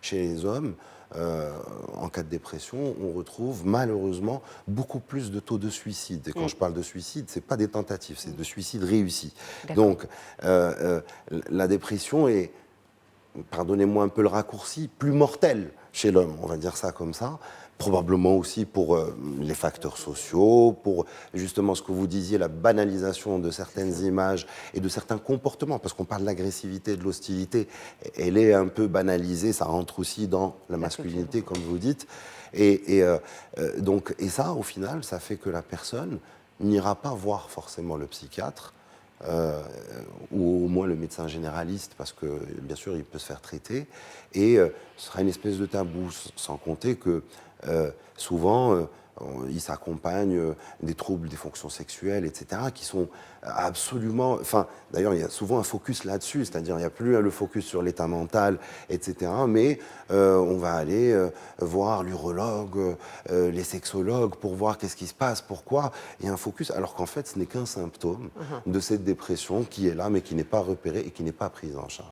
chez les hommes, en cas de dépression, on retrouve malheureusement beaucoup plus de taux de suicide. Et quand je parle de suicide, ce n'est pas des tentatives, c'est de suicide réussi. D'accord. Donc, la dépression est, pardonnez-moi un peu le raccourci, plus mortelle chez l'homme, on va dire ça comme ça. Probablement aussi pour les facteurs sociaux, pour justement ce que vous disiez, la banalisation de certaines images et de certains comportements, parce qu'on parle de l'agressivité, de l'hostilité, elle est un peu banalisée, ça rentre aussi dans la La culture. masculinité, comme vous dites. Et ça, au final, ça fait que la personne n'ira pas voir forcément le psychiatre, ou au moins le médecin généraliste, parce que bien sûr il peut se faire traiter, et ce sera une espèce de tabou, sans compter que souvent il s'accompagne des troubles des fonctions sexuelles, etc., qui sont absolument... Enfin, d'ailleurs, il y a souvent un focus là-dessus, c'est-à-dire il n'y a plus le focus sur l'état mental, etc., mais on va aller voir l'urologue, les sexologues, pour voir qu'est-ce qui se passe, pourquoi, il y a un focus, alors qu'en fait, ce n'est qu'un symptôme de cette dépression qui est là, mais qui n'est pas repérée et qui n'est pas prise en charge.